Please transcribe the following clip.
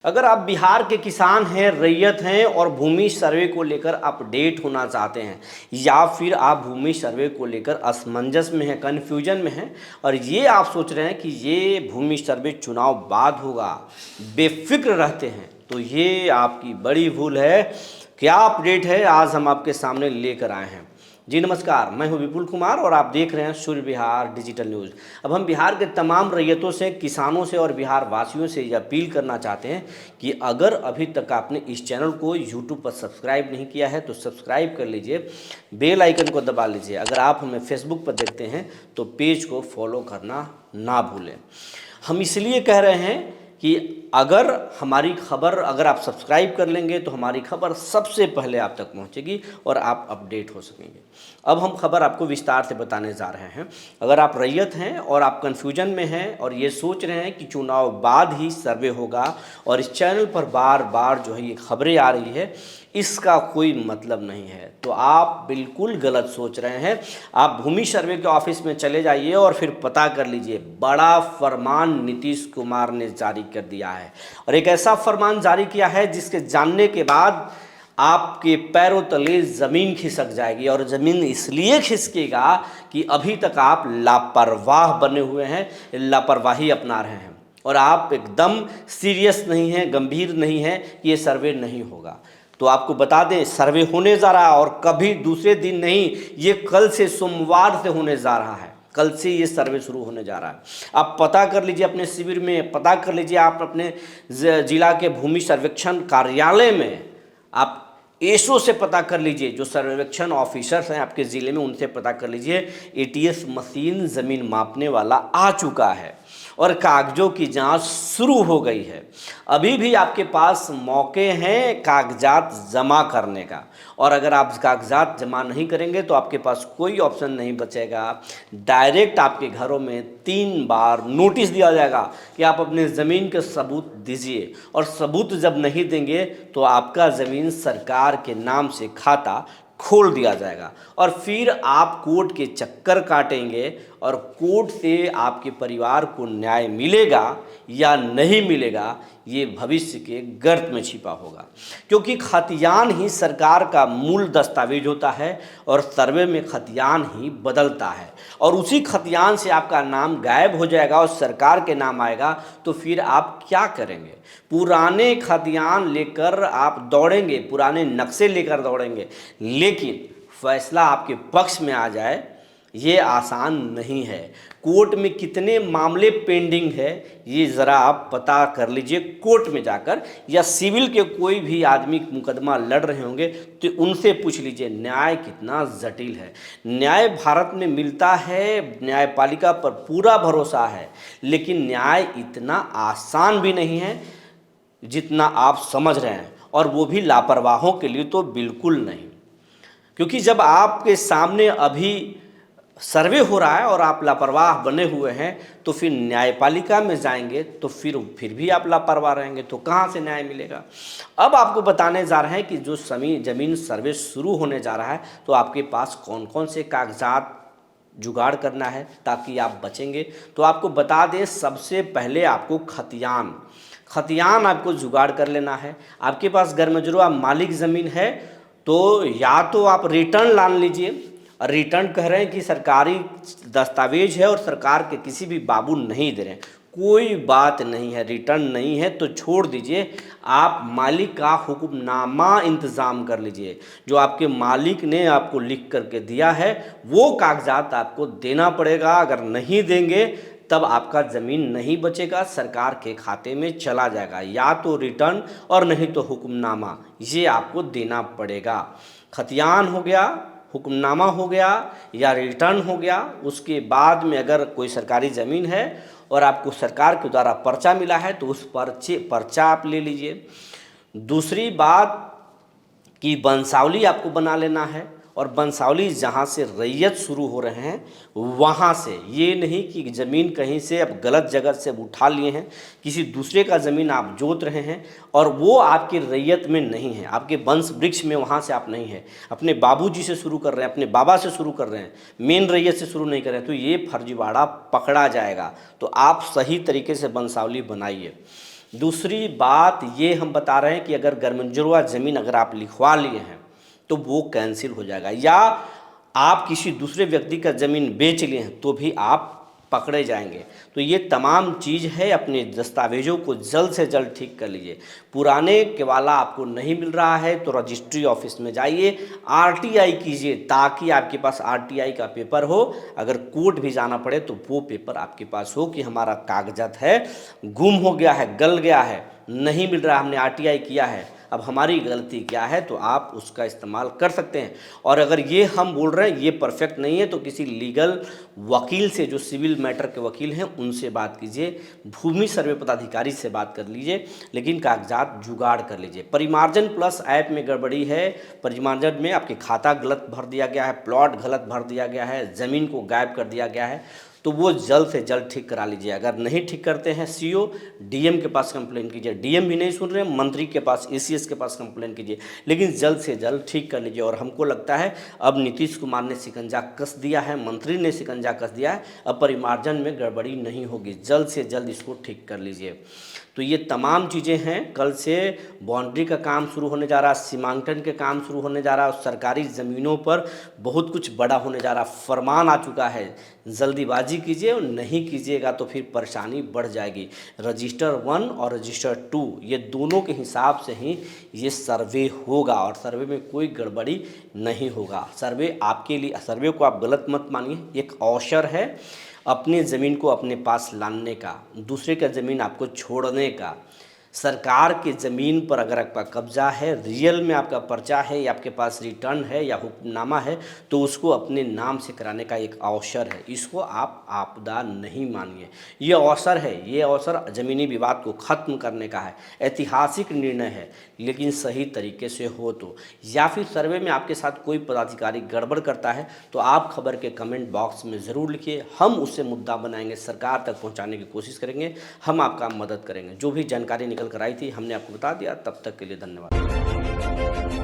अगर आप बिहार के किसान हैं, रैयत हैं और भूमि सर्वे को लेकर अपडेट होना चाहते हैं या फिर आप भूमि सर्वे को लेकर असमंजस में हैं, कन्फ्यूजन में हैं और ये आप सोच रहे हैं कि ये भूमि सर्वे चुनाव बाद होगा, बेफिक्र रहते हैं, तो ये आपकी बड़ी भूल है। क्या अपडेट है आज हम आपके सामने लेकर आए हैं। जी नमस्कार, मैं हूं विपुल कुमार और आप देख रहे हैं सूर्य बिहार डिजिटल न्यूज़। अब हम बिहार के तमाम रैयतों से, किसानों से और बिहार वासियों से ये अपील करना चाहते हैं कि अगर अभी तक आपने इस चैनल को यूट्यूब पर सब्सक्राइब नहीं किया है तो सब्सक्राइब कर लीजिए, बेल आइकन को दबा लीजिए। अगर आप हमें फेसबुक पर देखते हैं तो पेज को फॉलो करना ना भूलें। हम इसलिए कह रहे हैं कि अगर हमारी खबर अगर आप सब्सक्राइब कर लेंगे तो हमारी खबर सबसे पहले आप तक पहुंचेगी और आप अपडेट हो सकेंगे। अब हम खबर आपको विस्तार से बताने जा रहे हैं। अगर आप रैयत हैं और आप कन्फ्यूजन में हैं और ये सोच रहे हैं कि चुनाव बाद ही सर्वे होगा और इस चैनल पर बार बार जो है ये खबरें आ रही है, इसका कोई मतलब नहीं है, तो आप बिल्कुल गलत सोच रहे हैं। आप भूमि सर्वे के ऑफिस में चले जाइए और फिर पता कर लीजिए। बड़ा फरमान नीतीश कुमार ने जारी कर दिया है और एक ऐसा फरमान जारी किया है जिसके जानने के बाद आपके पैरों तले ज़मीन खिसक जाएगी। और ज़मीन इसलिए खिसकेगा कि अभी तक आप लापरवाह बने हुए हैं, लापरवाही अपना रहे हैं और आप एकदम सीरियस नहीं हैं, गंभीर नहीं हैं कि ये सर्वे नहीं होगा। तो आपको बता दें, सर्वे होने जा रहा है और कभी दूसरे दिन नहीं, ये कल से सोमवार से होने जा रहा है। कल से ये सर्वे शुरू होने जा रहा है। आप पता कर लीजिए, अपने शिविर में पता कर लीजिए, आप अपने जिला के भूमि सर्वेक्षण कार्यालय में आप एसओ से पता कर लीजिए, जो सर्वेक्षण ऑफिसर्स हैं आपके ज़िले में उनसे पता कर लीजिए। एटीएस मशीन ज़मीन मापने वाला आ चुका है और कागजों की जांच शुरू हो गई है। अभी भी आपके पास मौके हैं कागजात जमा करने का, और अगर आप कागजात जमा नहीं करेंगे तो आपके पास कोई ऑप्शन नहीं बचेगा। डायरेक्ट आपके घरों में 3 बार नोटिस दिया जाएगा कि आप अपने ज़मीन के सबूत दीजिए, और सबूत जब नहीं देंगे तो आपका ज़मीन सरकार के नाम से खाता खोल दिया जाएगा और फिर आप कोर्ट के चक्कर काटेंगे और कोर्ट से आपके परिवार को न्याय मिलेगा या नहीं मिलेगा ये भविष्य के गर्त में छिपा होगा। क्योंकि खतियान ही सरकार का मूल दस्तावेज होता है और सर्वे में खतियान ही बदलता है, और उसी खतियान से आपका नाम गायब हो जाएगा और सरकार के नाम आएगा तो फिर आप क्या करेंगे? पुराने खतियान लेकर आप दौड़ेंगे, पुराने नक्शे लेकर दौड़ेंगे, लेकिन फैसला आपके पक्ष में आ जाए ये आसान नहीं है। कोर्ट में कितने मामले पेंडिंग है ये ज़रा आप पता कर लीजिए कोर्ट में जाकर, या सिविल के कोई भी आदमी मुकदमा लड़ रहे होंगे तो उनसे पूछ लीजिए न्याय कितना जटिल है। न्याय भारत में मिलता है, न्यायपालिका पर पूरा भरोसा है, लेकिन न्याय इतना आसान भी नहीं है जितना आप समझ रहे हैं, और वो भी लापरवाहों के लिए तो बिल्कुल नहीं। क्योंकि जब आपके सामने अभी सर्वे हो रहा है और आप लापरवाह बने हुए हैं तो फिर न्यायपालिका में जाएंगे तो फिर भी आप लापरवाह रहेंगे तो कहाँ से न्याय मिलेगा। अब आपको बताने जा रहे हैं कि जो ज़मीन सर्वे शुरू होने जा रहा है तो आपके पास कौन कौन से कागजात जुगाड़ करना है ताकि आप बचेंगे। तो आपको बता दें, सबसे पहले आपको खतियान आपको जुगाड़ कर लेना है। आपके पास गरमजरुआ मालिक ज़मीन है तो या तो आप रिटर्न ला लीजिए। रिटर्न कह रहे हैं कि सरकारी दस्तावेज है और सरकार के किसी भी बाबू नहीं दे रहे हैं, कोई बात नहीं है। रिटर्न नहीं है तो छोड़ दीजिए, आप मालिक का हुक्मनामा इंतज़ाम कर लीजिए। जो आपके मालिक ने आपको लिख करके दिया है वो कागजात आपको देना पड़ेगा। अगर नहीं देंगे तब आपका ज़मीन नहीं बचेगा, सरकार के खाते में चला जाएगा। या तो रिटर्न और नहीं तो हुक्मनामा, ये आपको देना पड़ेगा। खतियान हो गया, हुक्मनामा हो गया या रिटर्न हो गया। उसके बाद में अगर कोई सरकारी ज़मीन है और आपको सरकार के द्वारा पर्चा मिला है तो उस पर्चा आप ले लीजिए। दूसरी बात कि वंशावली आपको बना लेना है, और वंशावली जहाँ से रैयत शुरू हो रहे हैं वहाँ से, ये नहीं कि ज़मीन कहीं से आप गलत जगह से उठा लिए हैं, किसी दूसरे का ज़मीन आप जोत रहे हैं और वो आपकी रैयत में नहीं है, आपके वंश वृक्ष में वहाँ से आप नहीं है, अपने बाबूजी से शुरू कर रहे हैं, अपने बाबा से शुरू कर रहे हैं, मेन रैयत से शुरू नहीं कर रहे हैं, तो ये फर्जीवाड़ा पकड़ा जाएगा। तो आप सही तरीके से वंशावली बनाइए। दूसरी बात ये हम बता रहे हैं कि अगर गरमंजरवा ज़मीन अगर आप लिखवा लिए हैं तो वो कैंसिल हो जाएगा, या आप किसी दूसरे व्यक्ति का ज़मीन बेच लिए हैं तो भी आप पकड़े जाएंगे। तो ये तमाम चीज़ है, अपने दस्तावेज़ों को जल्द से जल्द ठीक कर लीजिए। पुराने केवाला आपको नहीं मिल रहा है तो रजिस्ट्री ऑफिस में जाइए, आरटीआई कीजिए ताकि आपके पास आरटीआई का पेपर हो। अगर कोर्ट भी जाना पड़े तो वो पेपर आपके पास हो कि हमारा कागजात है, गुम हो गया है, गल गया है, नहीं मिल रहा, हमने आरटीआई किया है, अब हमारी गलती क्या है, तो आप उसका इस्तेमाल कर सकते हैं। और अगर ये हम बोल रहे हैं ये परफेक्ट नहीं है तो किसी लीगल वकील से, जो सिविल मैटर के वकील हैं, उनसे बात कीजिए, भूमि सर्वे पदाधिकारी से बात कर लीजिए, लेकिन कागजात जुगाड़ कर लीजिए। परिमार्जन प्लस ऐप में गड़बड़ी है, परिमार्जन में आपके खाता गलत भर दिया गया है, प्लॉट गलत भर दिया गया है, ज़मीन को गायब कर दिया गया है, तो वो जल्द से जल्द ठीक करा लीजिए। अगर नहीं ठीक करते हैं सीओ डीएम के पास कंप्लेन कीजिए, डीएम भी नहीं सुन रहे हैं, मंत्री के पास, एसीएस के पास कंप्लेन कीजिए, लेकिन जल्द से जल्द ठीक कर लीजिए। और हमको लगता है अब नीतीश कुमार ने शिकंजा कस दिया है, मंत्री ने शिकंजा कस दिया है, अब परिमार्जन में गड़बड़ी नहीं होगी, जल्द से जल्द इसको ठीक कर लीजिए। तो ये तमाम चीज़ें हैं। कल से बाउंड्री का काम शुरू होने जा रहा है, सीमांकन के काम शुरू होने जा रहा है, और सरकारी ज़मीनों पर बहुत कुछ बड़ा होने जा रहा है। फरमान आ चुका है, जल्दीबाजी कीजिए और नहीं कीजिएगा तो फिर परेशानी बढ़ जाएगी। रजिस्टर 1 और रजिस्टर 2 ये दोनों के हिसाब से ही ये सर्वे होगा, और सर्वे में कोई गड़बड़ी नहीं होगा। सर्वे आपके लिए, सर्वे को आप गलत मत मानिए, एक अवसर है अपने ज़मीन को अपने पास लाने का, दूसरे का ज़मीन आपको छोड़ने का। सरकार के ज़मीन पर अगर आपका कब्जा है, रियल में आपका पर्चा है, या आपके पास रिटर्न है या हुक्मनामा है, तो उसको अपने नाम से कराने का एक अवसर है। इसको आप आपदा नहीं मानिए, ये अवसर है, ये अवसर ज़मीनी विवाद को ख़त्म करने का है। ऐतिहासिक निर्णय है, लेकिन सही तरीके से हो तो। या फिर सर्वे में आपके साथ कोई पदाधिकारी गड़बड़ करता है तो आप खबर के कमेंट बॉक्स में ज़रूर लिखिए, हम उससे मुद्दा बनाएंगे, सरकार तक पहुँचाने की कोशिश करेंगे, हम आपका मदद करेंगे। जो भी जानकारी निकल कर आई थी हमने आपको बता दिया। तब तक के लिए धन्यवाद।